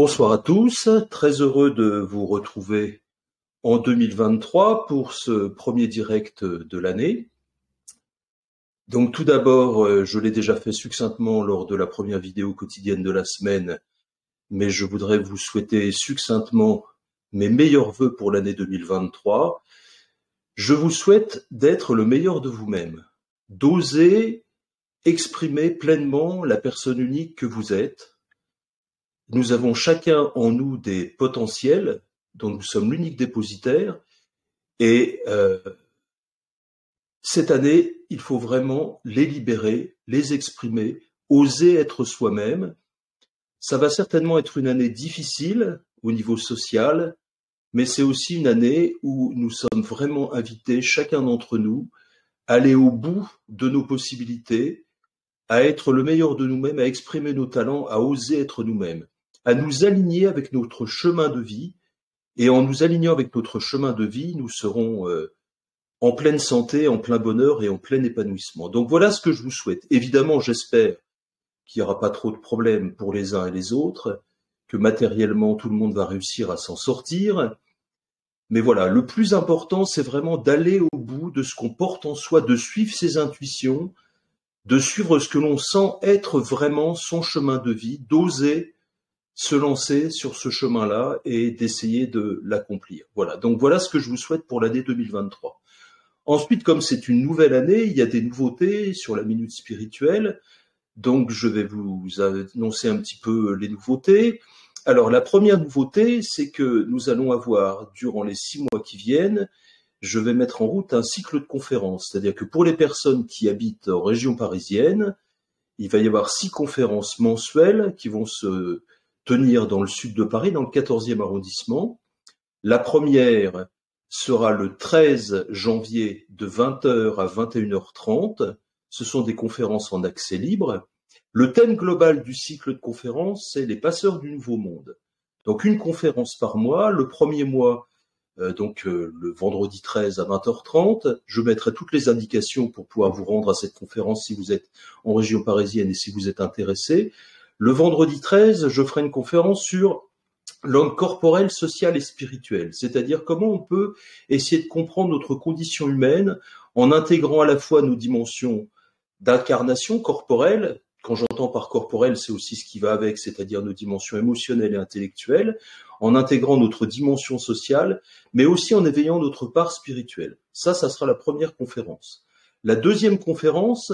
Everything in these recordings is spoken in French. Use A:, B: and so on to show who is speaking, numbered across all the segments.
A: Bonsoir à tous, très heureux de vous retrouver en 2023 pour ce premier direct de l'année. Donc tout d'abord, je l'ai déjà fait succinctement lors de la première vidéo quotidienne de la semaine, mais je voudrais vous souhaiter succinctement mes meilleurs vœux pour l'année 2023. Je vous souhaite d'être le meilleur de vous-même, d'oser exprimer pleinement la personne unique que vous êtes. Nous avons chacun en nous des potentiels dont nous sommes l'unique dépositaire et cette année, il faut vraiment les libérer, les exprimer, oser être soi-même. Ça va certainement être une année difficile au niveau social, mais c'est aussi une année où nous sommes vraiment invités, chacun d'entre nous, à aller au bout de nos possibilités, à être le meilleur de nous-mêmes, à exprimer nos talents, à oser être nous-mêmes, à nous aligner avec notre chemin de vie. Et en nous alignant avec notre chemin de vie, nous serons en pleine santé, en plein bonheur et en plein épanouissement. Donc voilà ce que je vous souhaite. Évidemment, j'espère qu'il n'y aura pas trop de problèmes pour les uns et les autres, que matériellement tout le monde va réussir à s'en sortir. Mais voilà, le plus important, c'est vraiment d'aller au bout de ce qu'on porte en soi, de suivre ses intuitions, de suivre ce que l'on sent être vraiment son chemin de vie, d'oser se lancer sur ce chemin-là et d'essayer de l'accomplir. Voilà, donc voilà ce que je vous souhaite pour l'année 2023. Ensuite, comme c'est une nouvelle année, il y a des nouveautés sur la minute spirituelle, donc je vais vous annoncer un petit peu les nouveautés. Alors la première nouveauté, c'est que nous allons avoir, durant les 6 mois qui viennent, je vais mettre en route un cycle de conférences, c'est-à-dire que pour les personnes qui habitent en région parisienne, il va y avoir 6 conférences mensuelles qui vont se tenir dans le sud de Paris, dans le 14e arrondissement. La première sera le 13 janvier de 20h à 21h30. Ce sont des conférences en accès libre. Le thème global du cycle de conférences, c'est les passeurs du nouveau monde. Donc une conférence par mois. Le premier mois, le vendredi 13 à 20h30. Je mettrai toutes les indications pour pouvoir vous rendre à cette conférence si vous êtes en région parisienne et si vous êtes intéressé. Le vendredi 13, je ferai une conférence sur l'homme corporel, social et spirituel, c'est-à-dire comment on peut essayer de comprendre notre condition humaine en intégrant à la fois nos dimensions d'incarnation corporelle. Quand j'entends par corporel, c'est aussi ce qui va avec, c'est-à-dire nos dimensions émotionnelles et intellectuelles, en intégrant notre dimension sociale, mais aussi en éveillant notre part spirituelle. Ça sera la première conférence. La deuxième conférence,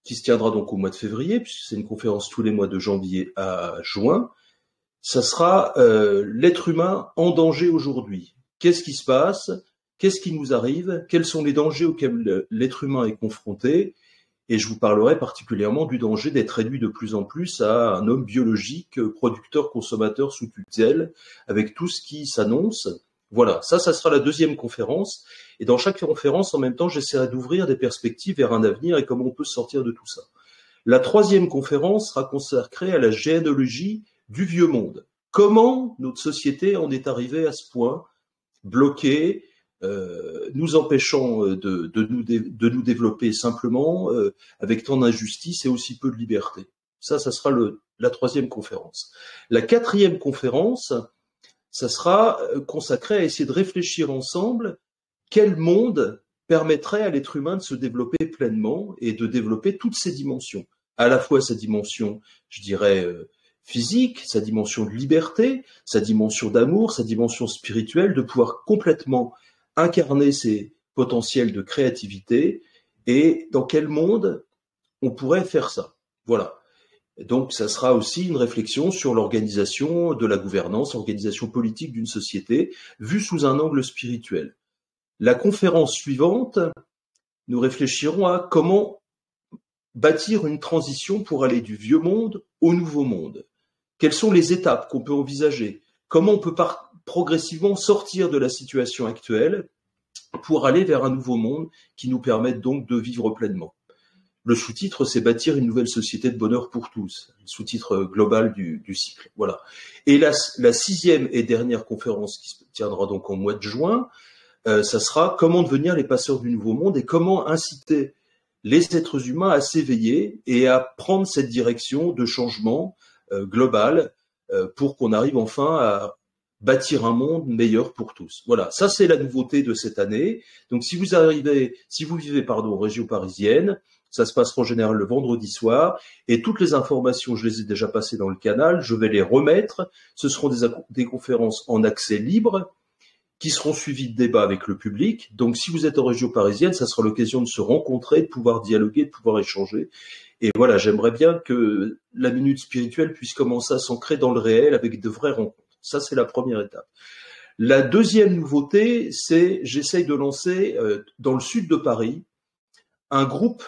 A: qui se tiendra donc au mois de février, puisque c'est une conférence tous les mois de janvier à juin, ça sera l'être humain en danger aujourd'hui. Qu'est-ce qui se passe? Qu'est-ce qui nous arrive? Quels sont les dangers auxquels l'être humain est confronté? Et je vous parlerai particulièrement du danger d'être réduit de plus en plus à un homme biologique, producteur, consommateur sous tutelle, avec tout ce qui s'annonce. Voilà, ça sera la deuxième conférence. Et dans chaque conférence, en même temps, j'essaierai d'ouvrir des perspectives vers un avenir et comment on peut sortir de tout ça. La troisième conférence sera consacrée à la généalogie du vieux monde. Comment notre société en est arrivée à ce point, bloquée, nous empêchant de nous développer simplement, avec tant d'injustice et aussi peu de liberté. Ça sera la troisième conférence. La quatrième conférence, ça sera consacré à essayer de réfléchir ensemble quel monde permettrait à l'être humain de se développer pleinement et de développer toutes ses dimensions. À la fois sa dimension, je dirais, physique, sa dimension de liberté, sa dimension d'amour, sa dimension spirituelle, de pouvoir complètement incarner ses potentiels de créativité et dans quel monde on pourrait faire ça. Voilà. Donc, ça sera aussi une réflexion sur l'organisation de la gouvernance, l'organisation politique d'une société, vue sous un angle spirituel. La conférence suivante, nous réfléchirons à comment bâtir une transition pour aller du vieux monde au nouveau monde. Quelles sont les étapes qu'on peut envisager? Comment on peut progressivement sortir de la situation actuelle pour aller vers un nouveau monde qui nous permette donc de vivre pleinement? Le sous-titre, c'est bâtir une nouvelle société de bonheur pour tous. Le sous-titre global du cycle. Voilà. Et la 6e et dernière conférence qui se tiendra donc en mois de juin, ça sera comment devenir les passeurs du nouveau monde et comment inciter les êtres humains à s'éveiller et à prendre cette direction de changement global pour qu'on arrive enfin à bâtir un monde meilleur pour tous. Voilà, ça c'est la nouveauté de cette année. Donc si vous vivez en région parisienne, ça se passera en général le vendredi soir, et toutes les informations, je les ai déjà passées dans le canal, je vais les remettre. Ce seront des conférences en accès libre, qui seront suivies de débats avec le public. Donc si vous êtes en région parisienne, ça sera l'occasion de se rencontrer, de pouvoir dialoguer, de pouvoir échanger. Et voilà, j'aimerais bien que la minute spirituelle puisse commencer à s'ancrer dans le réel avec de vraies rencontres. Ça, c'est la première étape. La deuxième nouveauté, c'est j'essaye de lancer dans le sud de Paris un groupe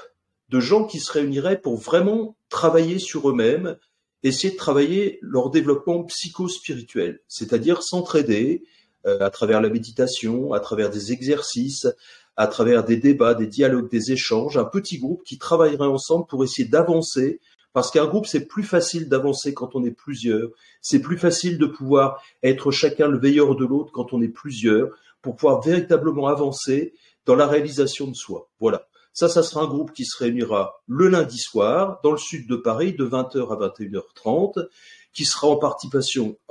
A: de gens qui se réuniraient pour vraiment travailler sur eux-mêmes, essayer de travailler leur développement psycho-spirituel, c'est-à-dire s'entraider à travers la méditation, à travers des exercices, à travers des débats, des dialogues, des échanges, un petit groupe qui travaillerait ensemble pour essayer d'avancer. Parce qu'un groupe, c'est plus facile d'avancer quand on est plusieurs. C'est plus facile de pouvoir être chacun le veilleur de l'autre quand on est plusieurs, pour pouvoir véritablement avancer dans la réalisation de soi. Voilà. Ça sera un groupe qui se réunira le lundi soir, dans le sud de Paris, de 20h à 21h30, qui sera en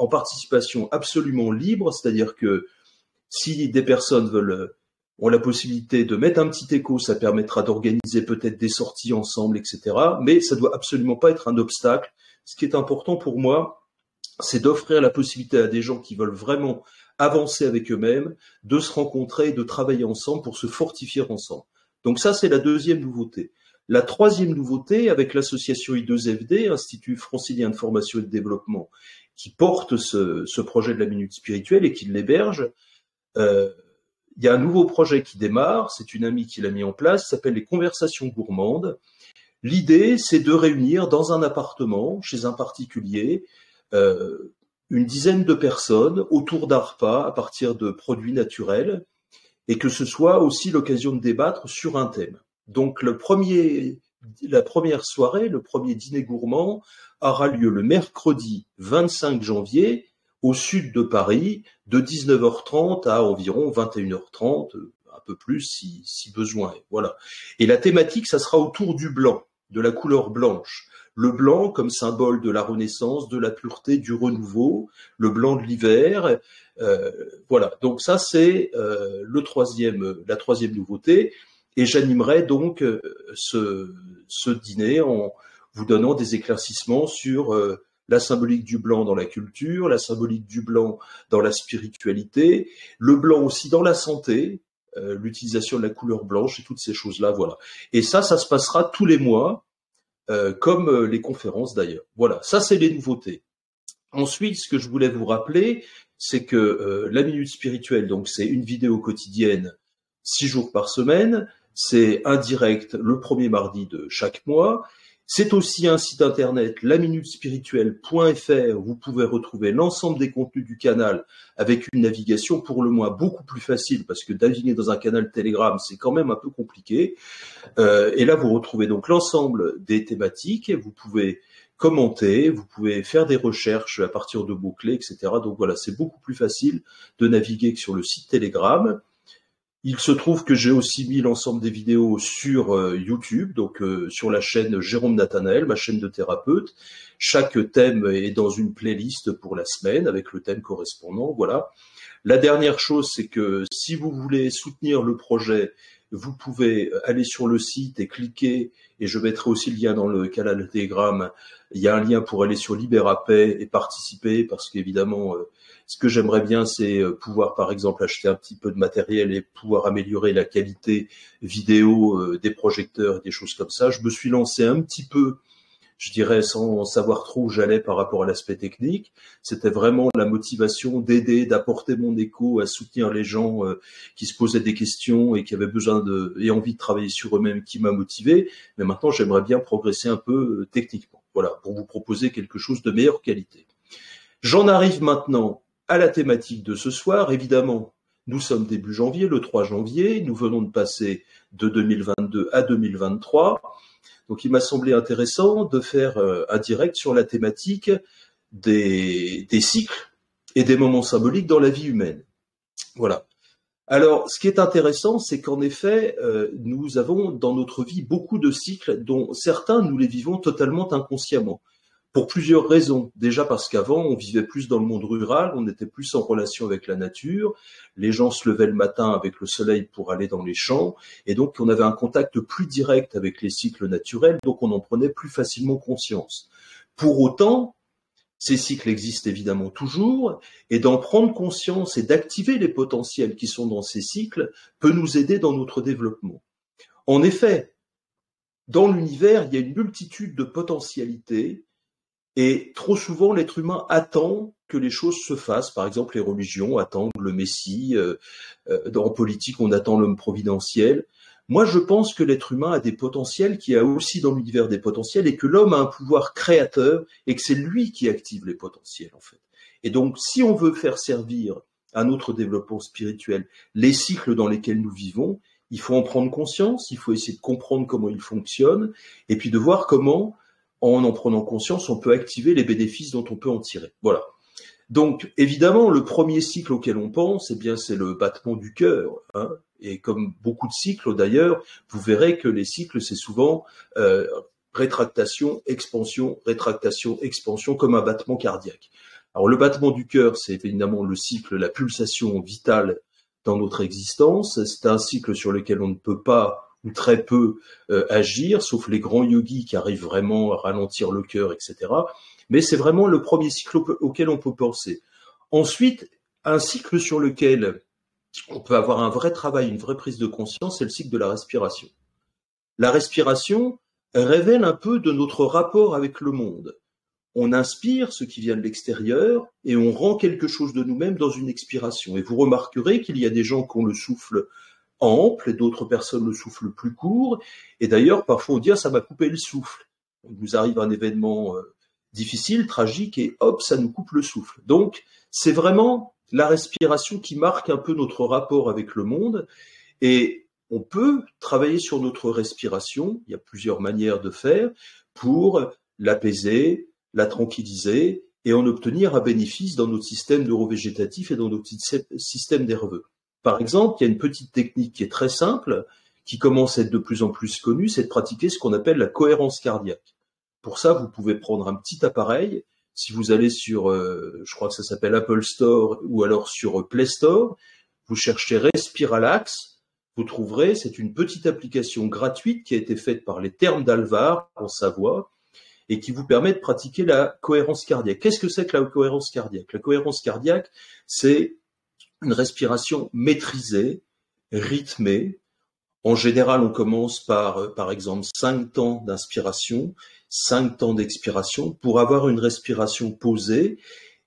A: participation absolument libre, c'est-à-dire que si des personnes ont la possibilité de mettre un petit écho, ça permettra d'organiser peut-être des sorties ensemble, etc. Mais ça doit absolument pas être un obstacle. Ce qui est important pour moi, c'est d'offrir la possibilité à des gens qui veulent vraiment avancer avec eux-mêmes, de se rencontrer et de travailler ensemble pour se fortifier ensemble. Donc ça, c'est la deuxième nouveauté. La troisième nouveauté, avec l'association I2FD, Institut francilien de formation et de développement, qui porte ce projet de la minute spirituelle et qui l'héberge, il y a un nouveau projet qui démarre, c'est une amie qui l'a mis en place, ça s'appelle les conversations gourmandes. L'idée, c'est de réunir dans un appartement, chez un particulier, une dizaine de personnes autour d'un repas à partir de produits naturels, et que ce soit aussi l'occasion de débattre sur un thème. Donc la première soirée, le premier dîner gourmand aura lieu le mercredi 25 janvier au sud de Paris, de 19h30 à environ 21h30, un peu plus si besoin est. Voilà. Et la thématique, ça sera autour du blanc, de la couleur blanche. Le blanc comme symbole de la renaissance, de la pureté, du renouveau, le blanc de l'hiver. Voilà. Donc ça, c'est la troisième nouveauté. Et j'animerai donc ce dîner en vous donnant des éclaircissements sur la symbolique du blanc dans la culture, la symbolique du blanc dans la spiritualité, le blanc aussi dans la santé, l'utilisation de la couleur blanche et toutes ces choses-là, voilà. Et ça se passera tous les mois, comme les conférences d'ailleurs. Voilà, ça c'est les nouveautés. Ensuite, ce que je voulais vous rappeler, c'est que la minute spirituelle, donc c'est une vidéo quotidienne, 6 jours par semaine, c'est un direct le premier mardi de chaque mois. C'est aussi un site internet, laminutespirituelle.fr, où vous pouvez retrouver l'ensemble des contenus du canal avec une navigation pour le moins beaucoup plus facile, parce que naviguer dans un canal Telegram, c'est quand même un peu compliqué. Et là, vous retrouvez donc l'ensemble des thématiques, vous pouvez commenter, vous pouvez faire des recherches à partir de mots-clés, etc. Donc voilà, c'est beaucoup plus facile de naviguer que sur le site Telegram. Il se trouve que j'ai aussi mis l'ensemble des vidéos sur YouTube, donc sur la chaîne Jérôme Nathanaël, ma chaîne de thérapeute. Chaque thème est dans une playlist pour la semaine avec le thème correspondant. Voilà. La dernière chose, c'est que si vous voulez soutenir le projet, vous pouvez aller sur le site et cliquer, et je mettrai aussi le lien dans le canal Telegram. Il y a un lien pour aller sur Libérapay et participer, parce qu'évidemment, ce que j'aimerais bien, c'est pouvoir, par exemple, acheter un petit peu de matériel et pouvoir améliorer la qualité vidéo des projecteurs et des choses comme ça. Je me suis lancé un petit peu, je dirais, sans savoir trop où j'allais par rapport à l'aspect technique. C'était vraiment la motivation d'aider, d'apporter mon écho, à soutenir les gens qui se posaient des questions et qui avaient besoin et envie de travailler sur eux-mêmes, qui m'a motivé. Mais maintenant, j'aimerais bien progresser un peu techniquement. Voilà, pour vous proposer quelque chose de meilleure qualité. J'en arrive maintenant à la thématique de ce soir. Évidemment, nous sommes début janvier, le 3 janvier. Nous venons de passer de 2022 à 2023. Donc, il m'a semblé intéressant de faire un direct sur la thématique des cycles et des moments symboliques dans la vie humaine. Voilà. Alors, ce qui est intéressant, c'est qu'en effet, nous avons dans notre vie beaucoup de cycles dont certains, nous les vivons totalement inconsciemment. Pour plusieurs raisons. Déjà parce qu'avant, on vivait plus dans le monde rural, on était plus en relation avec la nature, les gens se levaient le matin avec le soleil pour aller dans les champs, et donc on avait un contact plus direct avec les cycles naturels, donc on en prenait plus facilement conscience. Pour autant, ces cycles existent évidemment toujours, et d'en prendre conscience et d'activer les potentiels qui sont dans ces cycles peut nous aider dans notre développement. En effet, dans l'univers, il y a une multitude de potentialités, et trop souvent, l'être humain attend que les choses se fassent. Par exemple, les religions attendent le Messie. En politique, on attend l'homme providentiel. Moi, je pense que l'être humain a des potentiels, qu'il y a aussi dans l'univers des potentiels, et que l'homme a un pouvoir créateur, et que c'est lui qui active les potentiels, en fait. Et donc, si on veut faire servir à notre développement spirituel les cycles dans lesquels nous vivons, il faut en prendre conscience, il faut essayer de comprendre comment ils fonctionnent, et puis de voir comment, en prenant conscience, on peut activer les bénéfices dont on peut en tirer. Voilà. Donc, évidemment, le premier cycle auquel on pense, eh bien, c'est le battement du cœur. Hein. Et comme beaucoup de cycles, d'ailleurs, vous verrez que les cycles, c'est souvent rétractation, expansion, comme un battement cardiaque. Alors, le battement du cœur, c'est évidemment le cycle, la pulsation vitale dans notre existence. C'est un cycle sur lequel on ne peut pas ou très peu agir, sauf les grands yogis qui arrivent vraiment à ralentir le cœur, etc. Mais c'est vraiment le premier cycle auquel on peut penser. Ensuite, un cycle sur lequel on peut avoir un vrai travail, une vraie prise de conscience, c'est le cycle de la respiration. La respiration révèle un peu de notre rapport avec le monde. On inspire ce qui vient de l'extérieur et on rend quelque chose de nous-mêmes dans une expiration. Et vous remarquerez qu'il y a des gens qui ont le souffle ample et d'autres personnes le souffle plus court. Et d'ailleurs, parfois on dit « ah, ça m'a coupé le souffle ». Il nous arrive un événement difficile, tragique, et hop, ça nous coupe le souffle. Donc, c'est vraiment la respiration qui marque un peu notre rapport avec le monde. Et on peut travailler sur notre respiration, il y a plusieurs manières de faire, pour l'apaiser, la tranquilliser, et en obtenir un bénéfice dans notre système neurovégétatif et dans notre système nerveux. Par exemple, il y a une petite technique qui est très simple, qui commence à être de plus en plus connue, c'est de pratiquer ce qu'on appelle la cohérence cardiaque. Pour ça, vous pouvez prendre un petit appareil. Si vous allez sur, je crois que ça s'appelle Apple Store ou alors sur Play Store, vous cherchez Respiralax, vous trouverez, c'est une petite application gratuite qui a été faite par les Thermes d'Alvar en Savoie et qui vous permet de pratiquer la cohérence cardiaque. Qu'est-ce que c'est que la cohérence cardiaque? La cohérence cardiaque, c'est une respiration maîtrisée, rythmée. En général, on commence par exemple, 5 temps d'inspiration, 5 temps d'expiration pour avoir une respiration posée.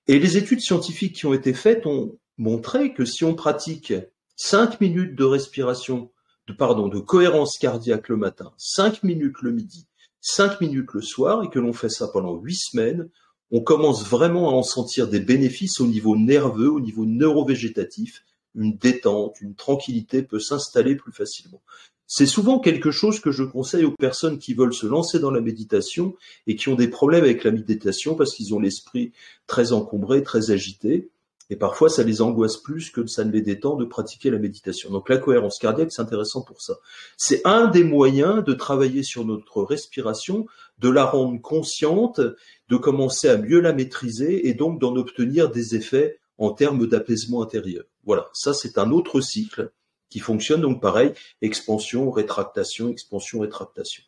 A: Et les études scientifiques qui ont été faites ont montré que si on pratique 5 minutes de respiration, de cohérence cardiaque le matin, 5 minutes le midi, 5 minutes le soir, et que l'on fait ça pendant 8 semaines, on commence vraiment à en sentir des bénéfices au niveau nerveux, au niveau neurovégétatif. Une détente, une tranquillité peut s'installer plus facilement. C'est souvent quelque chose que je conseille aux personnes qui veulent se lancer dans la méditation et qui ont des problèmes avec la méditation parce qu'ils ont l'esprit très encombré, très agité. Et parfois, ça les angoisse plus que ça ne les détend de pratiquer la méditation. Donc la cohérence cardiaque, c'est intéressant pour ça. C'est un des moyens de travailler sur notre respiration, de la rendre consciente, de commencer à mieux la maîtriser et donc d'en obtenir des effets en termes d'apaisement intérieur. Voilà, ça c'est un autre cycle qui fonctionne donc pareil, expansion, rétractation, expansion, rétractation.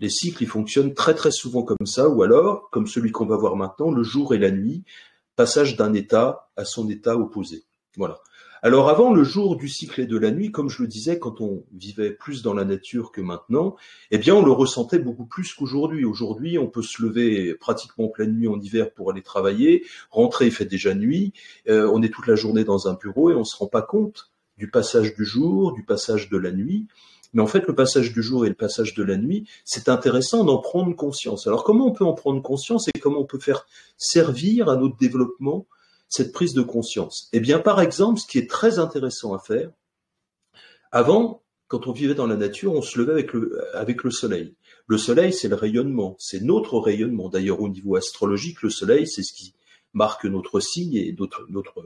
A: Les cycles, ils fonctionnent très très souvent comme ça, ou alors, comme celui qu'on va voir maintenant, le jour et la nuit, passage d'un état à son état opposé. Voilà. Alors avant le jour du cycle et de la nuit, comme je le disais, quand on vivait plus dans la nature que maintenant, eh bien on le ressentait beaucoup plus qu'aujourd'hui. Aujourd'hui, on peut se lever pratiquement en pleine nuit en hiver pour aller travailler, rentrer, il fait déjà nuit, on est toute la journée dans un bureau et on se rend pas compte du passage du jour, du passage de la nuit. Mais en fait, le passage du jour et le passage de la nuit, c'est intéressant d'en prendre conscience. Alors comment on peut en prendre conscience et comment on peut faire servir à notre développement cette prise de conscience? Eh bien, par exemple, ce qui est très intéressant à faire, avant, quand on vivait dans la nature, on se levait avec le soleil. Le soleil, c'est le rayonnement, c'est notre rayonnement. D'ailleurs, au niveau astrologique, le soleil, c'est ce qui marque notre signe et notre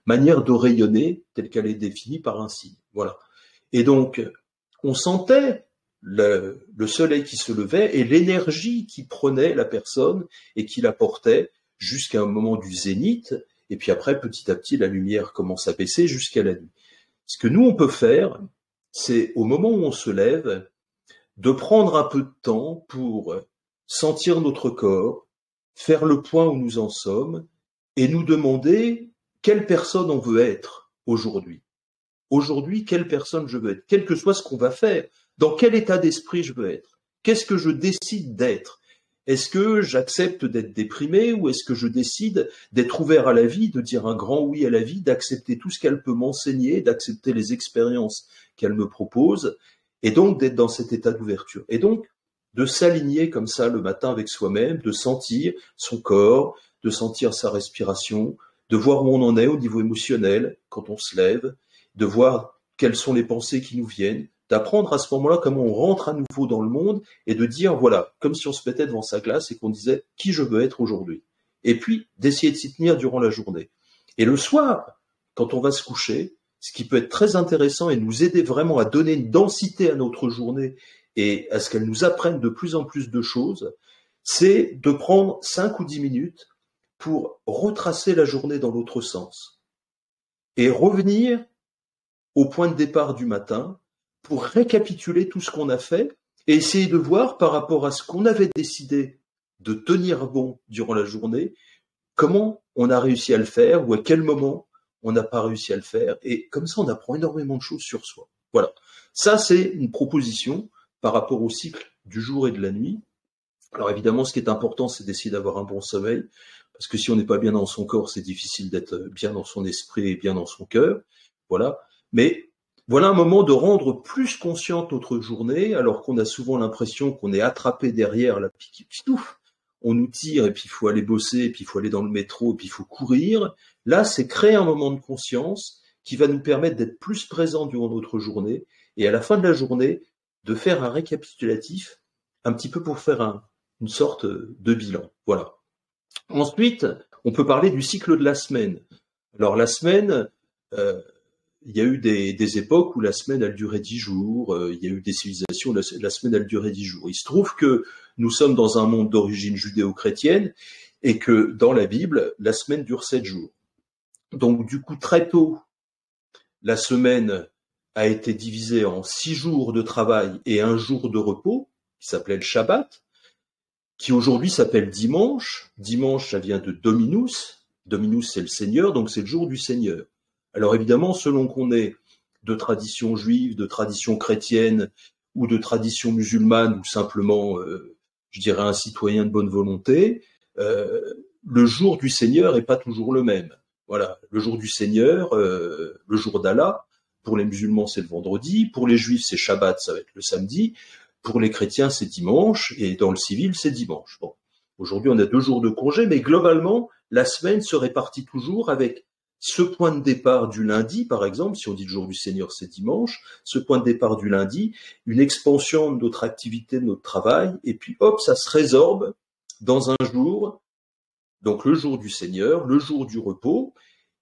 A: manière de rayonner telle qu'elle est définie par un signe. Voilà. Et donc, on sentait le soleil qui se levait et l'énergie qui prenait la personne et qui la portait jusqu'à un moment du zénith, et puis après, petit à petit, la lumière commence à baisser jusqu'à la nuit. Ce que nous, on peut faire, c'est au moment où on se lève, de prendre un peu de temps pour sentir notre corps, faire le point où nous en sommes, et nous demander quelle personne on veut être aujourd'hui. Aujourd'hui, quelle personne je veux être, quel que soit ce qu'on va faire, dans quel état d'esprit je veux être, qu'est-ce que je décide d'être. Est-ce que j'accepte d'être déprimé ou est-ce que je décide d'être ouvert à la vie, de dire un grand oui à la vie, d'accepter tout ce qu'elle peut m'enseigner, d'accepter les expériences qu'elle me propose, et donc d'être dans cet état d'ouverture. Et donc, de s'aligner comme ça le matin avec soi-même, de sentir son corps, de sentir sa respiration, de voir où on en est au niveau émotionnel quand on se lève, de voir quelles sont les pensées qui nous viennent, d'apprendre à ce moment-là comment on rentre à nouveau dans le monde et de dire, voilà, comme si on se mettait devant sa glace et qu'on disait qui je veux être aujourd'hui. Et puis, d'essayer de s'y tenir durant la journée. Et le soir, quand on va se coucher, ce qui peut être très intéressant et nous aider vraiment à donner une densité à notre journée et à ce qu'elle nous apprenne de plus en plus de choses, c'est de prendre 5 ou 10 minutes pour retracer la journée dans l'autre sens et revenir au point de départ du matin pour récapituler tout ce qu'on a fait et essayer de voir par rapport à ce qu'on avait décidé de tenir bon durant la journée, comment on a réussi à le faire ou à quel moment on n'a pas réussi à le faire. Et comme ça, on apprend énormément de choses sur soi. Voilà. Ça, c'est une proposition par rapport au cycle du jour et de la nuit. Alors évidemment, ce qui est important, c'est d'essayer d'avoir un bon sommeil, parce que si on n'est pas bien dans son corps, c'est difficile d'être bien dans son esprit et bien dans son cœur. Voilà. Mais voilà un moment de rendre plus consciente notre journée, alors qu'on a souvent l'impression qu'on est attrapé derrière la pique. On nous tire et puis il faut aller bosser, et puis il faut aller dans le métro, et puis il faut courir. Là, c'est créer un moment de conscience qui va nous permettre d'être plus présents durant notre journée et à la fin de la journée, de faire un récapitulatif, un petit peu pour faire une sorte de bilan. Voilà. Ensuite, on peut parler du cycle de la semaine. Alors la semaine, il y a eu des époques où la semaine, elle durait 10 jours, il y a eu des civilisations où la semaine, elle durait 10 jours. Il se trouve que nous sommes dans un monde d'origine judéo-chrétienne et que dans la Bible, la semaine dure 7 jours. Donc du coup, très tôt, la semaine a été divisée en 6 jours de travail et 1 jour de repos, qui s'appelait le Shabbat, qui aujourd'hui s'appelle dimanche. Dimanche, ça vient de Dominus. Dominus, c'est le Seigneur, donc c'est le jour du Seigneur. Alors évidemment, selon qu'on est de tradition juive, de tradition chrétienne ou de tradition musulmane ou simplement, je dirais, un citoyen de bonne volonté, le jour du Seigneur n'est pas toujours le même. Voilà, le jour du Seigneur, le jour d'Allah, pour les musulmans c'est le vendredi, pour les juifs c'est Shabbat, ça va être le samedi, pour les chrétiens c'est dimanche, et dans le civil c'est dimanche. Bon, aujourd'hui on a 2 jours de congé, mais globalement la semaine se répartit toujours avec ce point de départ du lundi, par exemple, si on dit le jour du Seigneur c'est dimanche, ce point de départ du lundi, une expansion de notre activité, de notre travail, et puis hop, ça se résorbe dans un jour, donc le jour du Seigneur, le jour du repos.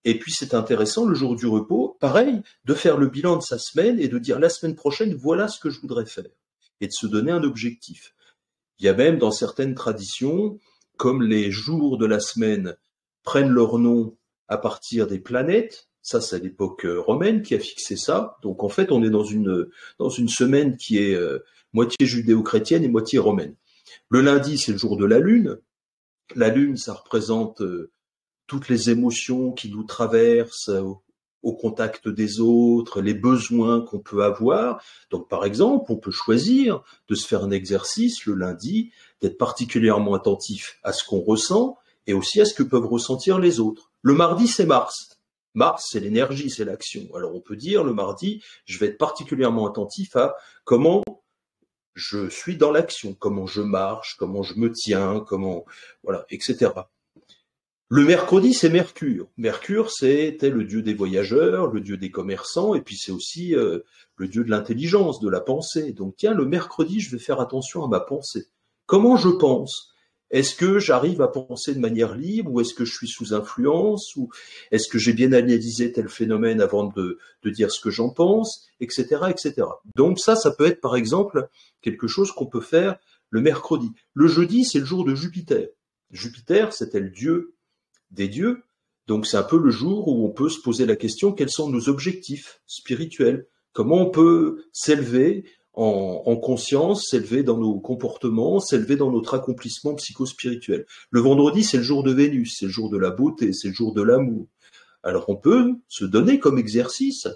A: Et puis c'est intéressant, le jour du repos, pareil, de faire le bilan de sa semaine et de dire la semaine prochaine, voilà ce que je voudrais faire, et de se donner un objectif. Il y a même dans certaines traditions, comme les jours de la semaine prennent leur nom à partir des planètes, ça c'est l'époque romaine qui a fixé ça, donc en fait on est dans une semaine qui est moitié judéo-chrétienne et moitié romaine. Le lundi c'est le jour de la lune ça représente toutes les émotions qui nous traversent au contact des autres, les besoins qu'on peut avoir. Donc, par exemple, on peut choisir de se faire un exercice le lundi, d'être particulièrement attentif à ce qu'on ressent et aussi à ce que peuvent ressentir les autres. Le mardi, c'est Mars. Mars, c'est l'énergie, c'est l'action. Alors, on peut dire le mardi, je vais être particulièrement attentif à comment je suis dans l'action, comment je marche, comment je me tiens, comment, voilà, etc. Le mercredi, c'est Mercure. Mercure, c'était le dieu des voyageurs, le dieu des commerçants, et puis c'est aussi le dieu de l'intelligence, de la pensée. Donc tiens, le mercredi, je vais faire attention à ma pensée. Comment je pense? Est-ce que j'arrive à penser de manière libre ou est-ce que je suis sous influence ou est-ce que j'ai bien analysé tel phénomène avant de dire ce que j'en pense, etc., etc. Donc ça peut être par exemple quelque chose qu'on peut faire le mercredi. Le jeudi, c'est le jour de Jupiter. Jupiter, c'était le dieu des dieux. Donc c'est un peu le jour où on peut se poser la question, quels sont nos objectifs spirituels? Comment on peut s'élever en conscience, s'élever dans nos comportements, s'élever dans notre accomplissement psychospirituel. Le vendredi, c'est le jour de Vénus, c'est le jour de la beauté, c'est le jour de l'amour. Alors on peut se donner comme exercice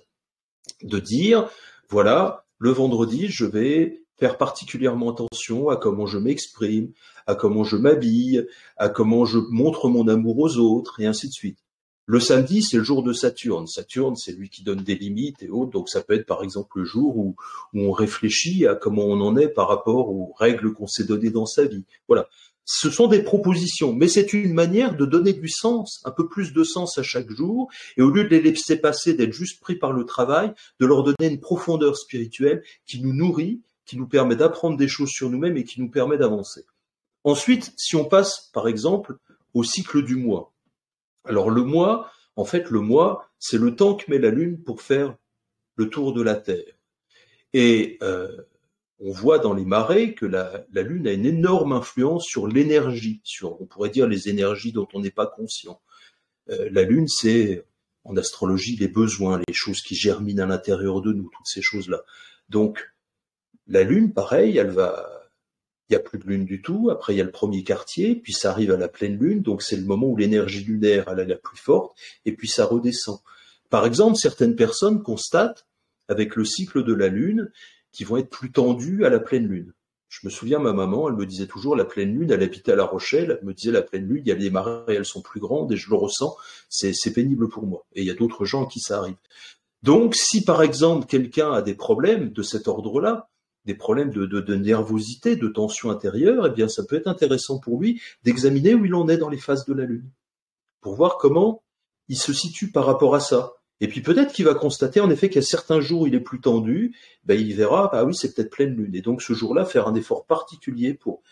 A: de dire, voilà, le vendredi, je vais faire particulièrement attention à comment je m'exprime, à comment je m'habille, à comment je montre mon amour aux autres, et ainsi de suite. Le samedi, c'est le jour de Saturne. Saturne, c'est lui qui donne des limites et autres, donc ça peut être par exemple le jour où on réfléchit à comment on en est par rapport aux règles qu'on s'est données dans sa vie. Voilà. Ce sont des propositions, mais c'est une manière de donner du sens, un peu plus de sens à chaque jour, et au lieu de les laisser passer, d'être juste pris par le travail, de leur donner une profondeur spirituelle qui nous nourrit, qui nous permet d'apprendre des choses sur nous-mêmes et qui nous permet d'avancer. Ensuite, si on passe, par exemple, au cycle du mois. Alors le mois, en fait, le mois, c'est le temps que met la Lune pour faire le tour de la Terre. Et on voit dans les marées que la Lune a une énorme influence sur l'énergie, sur, on pourrait dire, les énergies dont on n'est pas conscient. La Lune, c'est, en astrologie, les besoins, les choses qui germinent à l'intérieur de nous, toutes ces choses-là. Donc, la Lune, pareil, il n'y a plus de Lune du tout, après il y a le premier quartier, puis ça arrive à la pleine Lune, donc c'est le moment où l'énergie lunaire elle est la plus forte, et puis ça redescend. Par exemple, certaines personnes constatent, avec le cycle de la Lune, qu'ils vont être plus tendus à la pleine Lune. Je me souviens, ma maman, elle me disait toujours, la pleine Lune, elle habitait à La Rochelle, elle me disait, la pleine Lune, il y a des marées, elles sont plus grandes, et je le ressens, c'est pénible pour moi. Et il y a d'autres gens à qui ça arrive. Donc, si par exemple, quelqu'un a des problèmes de cet ordre-là, des problèmes de nervosité, de tension intérieure, eh bien, ça peut être intéressant pour lui d'examiner où il en est dans les phases de la Lune, pour voir comment il se situe par rapport à ça. Et puis peut-être qu'il va constater en effet qu'il y a certains jours où il est plus tendu, ben il verra, ah oui, c'est peut-être pleine Lune. Et donc ce jour-là, faire un effort particulier pour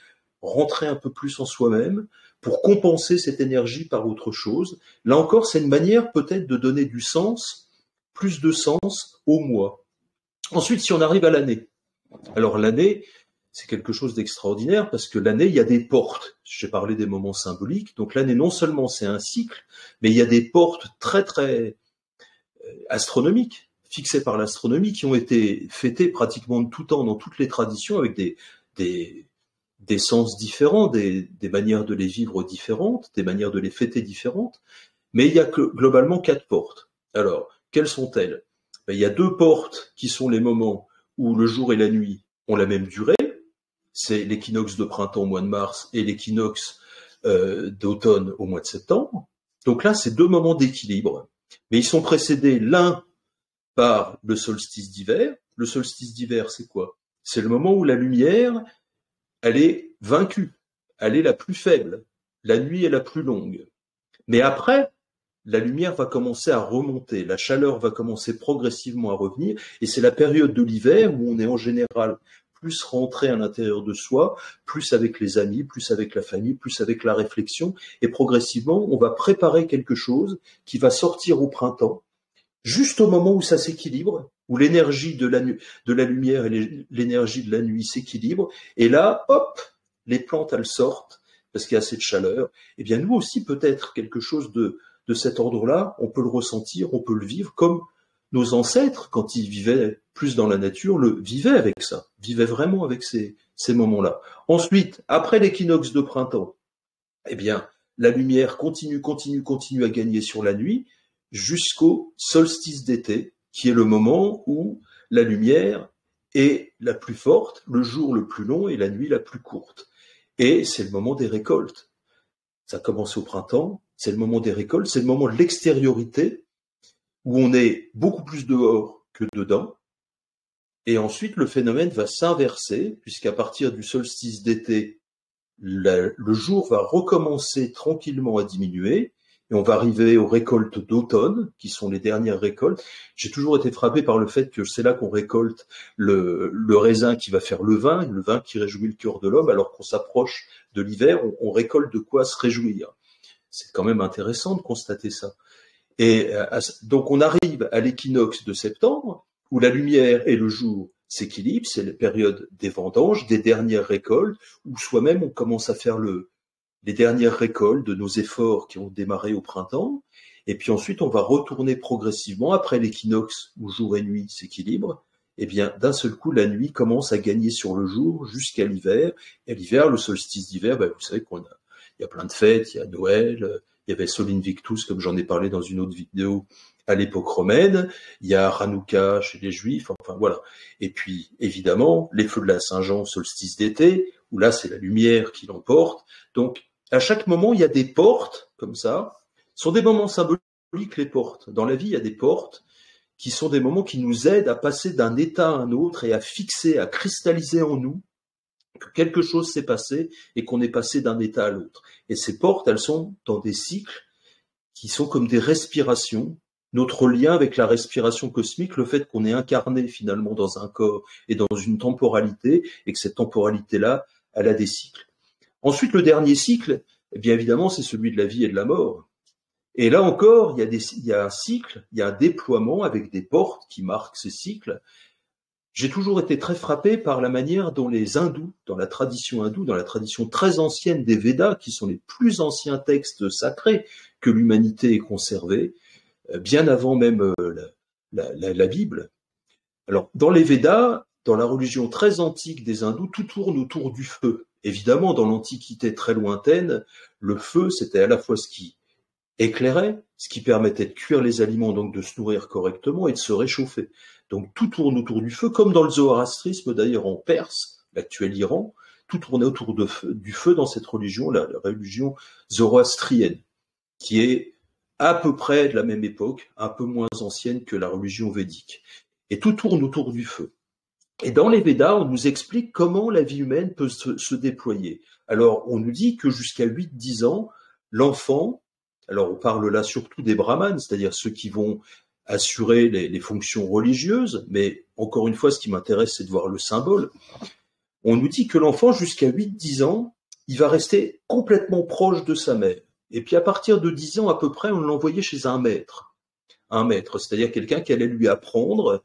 A: rentrer un peu plus en soi-même, pour compenser cette énergie par autre chose. Là encore, c'est une manière peut-être de donner du sens, plus de sens au mois. Ensuite, si on arrive à l'année, alors l'année, c'est quelque chose d'extraordinaire parce que l'année, il y a des portes. J'ai parlé des moments symboliques. Donc l'année, non seulement c'est un cycle, mais il y a des portes très très astronomiques, fixées par l'astronomie, qui ont été fêtées pratiquement de tout temps dans toutes les traditions avec des sens différents, des manières de les vivre différentes, des manières de les fêter différentes. Mais il y a globalement 4 portes. Alors, quelles sont-elles? Il y a 2 portes qui sont les moments où le jour et la nuit ont la même durée. C'est l'équinoxe de printemps au mois de mars et l'équinoxe d'automne au mois de septembre. Donc là, c'est 2 moments d'équilibre. Mais ils sont précédés l'un par le solstice d'hiver. Le solstice d'hiver, c'est quoi? C'est le moment où la lumière, elle est vaincue. Elle est la plus faible. La nuit est la plus longue. Mais après, la lumière va commencer à remonter, la chaleur va commencer progressivement à revenir, et c'est la période de l'hiver où on est en général plus rentré à l'intérieur de soi, plus avec les amis, plus avec la famille, plus avec la réflexion, et progressivement, on va préparer quelque chose qui va sortir au printemps, juste au moment où ça s'équilibre, où l'énergie de la lumière et l'énergie de la nuit s'équilibrent, et là, hop, les plantes, elles sortent, parce qu'il y a assez de chaleur. Eh bien, nous aussi, peut-être quelque chose de cet ordre-là, on peut le ressentir, on peut le vivre, comme nos ancêtres, quand ils vivaient plus dans la nature, le vivaient avec ça, vivaient vraiment avec ces moments-là. Ensuite, après l'équinoxe de printemps, eh bien, la lumière continue à gagner sur la nuit, jusqu'au solstice d'été, qui est le moment où la lumière est la plus forte, le jour le plus long et la nuit la plus courte. Et c'est le moment des récoltes. Ça commence au printemps, c'est le moment des récoltes, c'est le moment de l'extériorité, où on est beaucoup plus dehors que dedans. Et ensuite, le phénomène va s'inverser, puisqu'à partir du solstice d'été, le jour va recommencer tranquillement à diminuer, et on va arriver aux récoltes d'automne, qui sont les dernières récoltes. J'ai toujours été frappé par le fait que c'est là qu'on récolte le raisin qui va faire le vin qui réjouit le cœur de l'homme, alors qu'on s'approche de l'hiver, on récolte de quoi se réjouir. C'est quand même intéressant de constater ça. Et donc on arrive à l'équinoxe de septembre, où la lumière et le jour s'équilibrent, c'est la période des vendanges, des dernières récoltes, où soi-même on commence à faire les dernières récoltes de nos efforts qui ont démarré au printemps, et puis ensuite on va retourner progressivement, après l'équinoxe où jour et nuit s'équilibrent, et bien d'un seul coup la nuit commence à gagner sur le jour jusqu'à l'hiver, et l'hiver, le solstice d'hiver, vous savez il y a plein de fêtes, il y a Noël, il y avait Sol Invictus, comme j'en ai parlé dans une autre vidéo, à l'époque romaine, il y a Hanouka chez les Juifs, enfin voilà. Et puis, évidemment, les feux de la Saint-Jean, solstice d'été, où là, c'est la lumière qui l'emporte. Donc, à chaque moment, il y a des portes, comme ça. Ce sont des moments symboliques, les portes. Dans la vie, il y a des portes qui sont des moments qui nous aident à passer d'un état à un autre et à fixer, à cristalliser en nous que quelque chose s'est passé et qu'on est passé d'un état à l'autre. Et ces portes, elles sont dans des cycles qui sont comme des respirations. Notre lien avec la respiration cosmique, le fait qu'on est incarné finalement dans un corps et dans une temporalité, et que cette temporalité-là, elle a des cycles. Ensuite, le dernier cycle, eh bien évidemment, c'est celui de la vie et de la mort. Et là encore, il y a un cycle, il y a un déploiement avec des portes qui marquent ces cycles. J'ai toujours été très frappé par la manière dont les hindous, dans la tradition hindoue, dans la tradition très ancienne des Védas, qui sont les plus anciens textes sacrés que l'humanité ait conservés, bien avant même la Bible. Alors, dans les Védas, dans la religion très antique des hindous, tout tourne autour du feu. Évidemment, dans l'Antiquité très lointaine, le feu, c'était à la fois ce qui éclairait, ce qui permettait de cuire les aliments, donc de se nourrir correctement et de se réchauffer. Donc tout tourne autour du feu, comme dans le zoroastrisme d'ailleurs en Perse, l'actuel Iran, tout tournait autour du feu dans cette religion, la religion zoroastrienne, qui est à peu près de la même époque, un peu moins ancienne que la religion védique. Et tout tourne autour du feu. Et dans les Védas, on nous explique comment la vie humaine peut se déployer. Alors, on nous dit que jusqu'à 8-10 ans, l'enfant, alors on parle là surtout des brahmanes, c'est-à-dire ceux qui vont assurer les fonctions religieuses, mais encore une fois, ce qui m'intéresse, c'est de voir le symbole. On nous dit que l'enfant, jusqu'à 8-10 ans, il va rester complètement proche de sa mère. Et puis à partir de 10 ans à peu près, on l'envoyait chez un maître. Un maître, c'est-à-dire quelqu'un qui allait lui apprendre.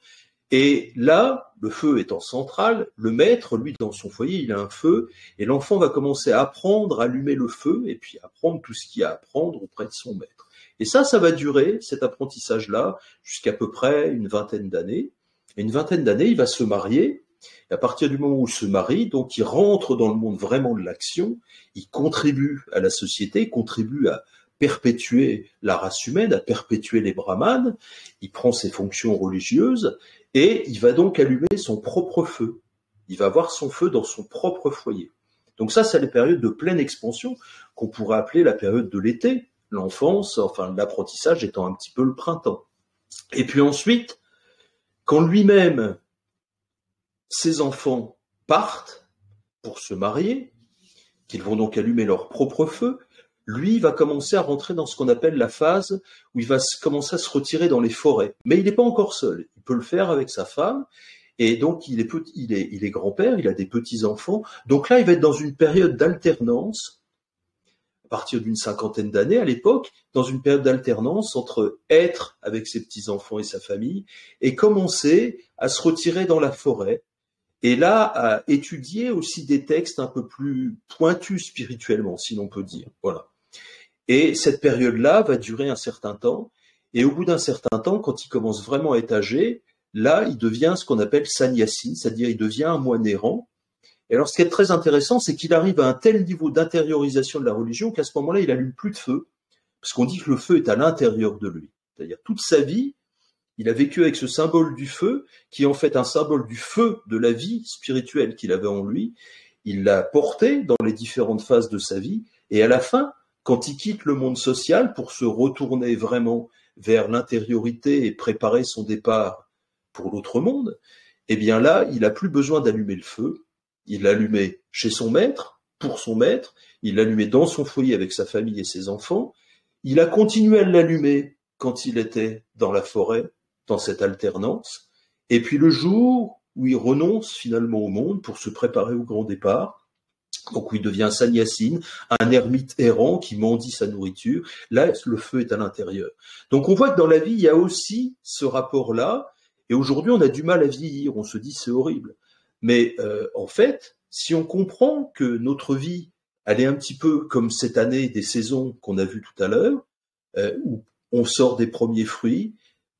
A: Et là, le feu étant central, le maître, lui, dans son foyer, il a un feu, et l'enfant va commencer à apprendre à allumer le feu, et puis apprendre tout ce qu'il y a à apprendre auprès de son maître. Et ça va durer, cet apprentissage-là, jusqu'à peu près une vingtaine d'années. Et une vingtaine d'années, il va se marier, et à partir du moment où il se marie, donc il rentre dans le monde vraiment de l'action, il contribue à la société, il contribue à perpétuer la race humaine, à perpétuer les brahmanes, il prend ses fonctions religieuses, et il va donc allumer son propre feu. Il va avoir son feu dans son propre foyer. Donc ça, c'est la période de pleine expansion qu'on pourrait appeler la période de l'été, l'enfance, enfin l'apprentissage étant un petit peu le printemps. Et puis ensuite, quand lui-même, ses enfants partent pour se marier, qu'ils vont donc allumer leur propre feu, lui va commencer à rentrer dans ce qu'on appelle la phase où il va commencer à se retirer dans les forêts. Mais il n'est pas encore seul. Il peut le faire avec sa femme. Et donc, il est grand-père, il a des petits-enfants. Donc là, il va être dans une période d'alternance, à partir d'une cinquantaine d'années à l'époque, dans une période d'alternance entre être avec ses petits-enfants et sa famille et commencer à se retirer dans la forêt. Et là, à étudier aussi des textes un peu plus pointus spirituellement, si l'on peut dire. Voilà. Et cette période-là va durer un certain temps. Et au bout d'un certain temps, quand il commence vraiment à être âgé, là, il devient ce qu'on appelle sannyasi, c'est-à-dire il devient un moine errant. Et alors, ce qui est très intéressant, c'est qu'il arrive à un tel niveau d'intériorisation de la religion qu'à ce moment-là, il n'allume plus de feu. Parce qu'on dit que le feu est à l'intérieur de lui. C'est-à-dire toute sa vie, il a vécu avec ce symbole du feu, qui est en fait un symbole du feu de la vie spirituelle qu'il avait en lui. Il l'a porté dans les différentes phases de sa vie. Et à la fin, quand il quitte le monde social pour se retourner vraiment vers l'intériorité et préparer son départ pour l'autre monde, eh bien là, il n'a plus besoin d'allumer le feu. Il l'allumait chez son maître, pour son maître, il l'allumait dans son foyer avec sa famille et ses enfants, Il a continué à l'allumer quand il était dans la forêt, dans cette alternance. Et puis le jour où il renonce finalement au monde pour se préparer au grand départ, donc où il devient un sannyasine, un ermite errant qui mendie sa nourriture, là le feu est à l'intérieur. Donc on voit que dans la vie, il y a aussi ce rapport-là, et aujourd'hui on a du mal à vieillir, on se dit c'est horrible. Mais en fait, si on comprend que notre vie, elle est un petit peu comme cette année des saisons qu'on a vues tout à l'heure, où on sort des premiers fruits,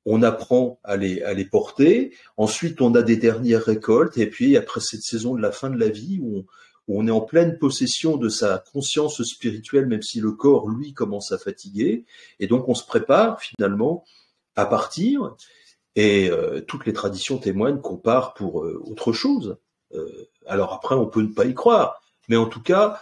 A: on apprend à les porter, ensuite on a des dernières récoltes, et puis après cette saison de la fin de la vie, où on est en pleine possession de sa conscience spirituelle, même si le corps, lui, commence à fatiguer, et donc on se prépare finalement à partir, et toutes les traditions témoignent qu'on part pour autre chose. Alors après, on peut ne pas y croire, mais en tout cas,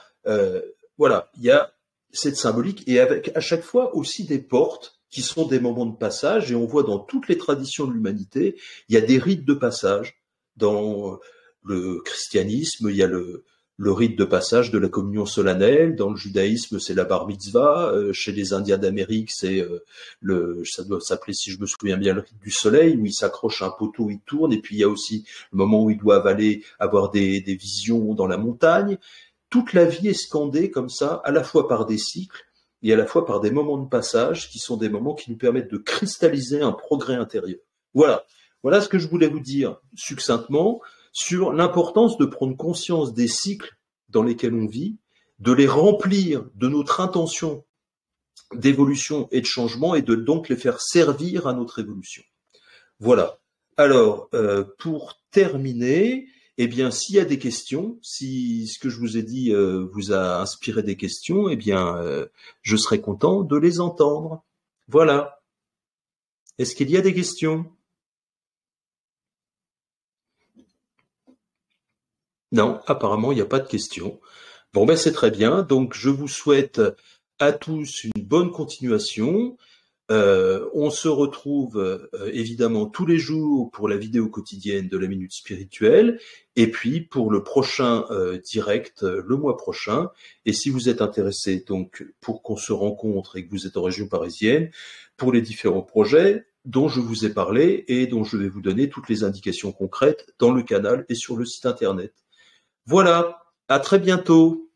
A: voilà, il y a cette symbolique, et avec à chaque fois aussi des portes qui sont des moments de passage, et on voit dans toutes les traditions de l'humanité, il y a des rites de passage. Dans le christianisme, il y a le rite de passage de la communion solennelle. Dans le judaïsme, c'est la bar mitzvah. Chez les Indiens d'Amérique, c'est ça doit s'appeler, si je me souviens bien, le rite du soleil, où ils s'accrochent à un poteau, ils tournent. Et puis il y a aussi le moment où ils doivent aller avoir des visions dans la montagne. Toute la vie est scandée comme ça, à la fois par des cycles et à la fois par des moments de passage qui sont des moments qui nous permettent de cristalliser un progrès intérieur. Voilà. Voilà ce que je voulais vous dire succinctement sur l'importance de prendre conscience des cycles dans lesquels on vit, de les remplir de notre intention d'évolution et de changement, et de donc les faire servir à notre évolution. Voilà. Alors, pour terminer, eh bien, s'il y a des questions, si ce que je vous ai dit vous a inspiré des questions, eh bien, je serai content de les entendre. Voilà. Est-ce qu'il y a des questions? Non, apparemment, il n'y a pas de questions. Bon, ben c'est très bien. Donc, je vous souhaite à tous une bonne continuation. On se retrouve évidemment tous les jours pour la vidéo quotidienne de la Minute Spirituelle, et puis pour le prochain direct le mois prochain. Et si vous êtes intéressé donc pour qu'on se rencontre et que vous êtes en région parisienne, pour les différents projets dont je vous ai parlé et dont je vais vous donner toutes les indications concrètes dans le canal et sur le site internet. Voilà, à très bientôt.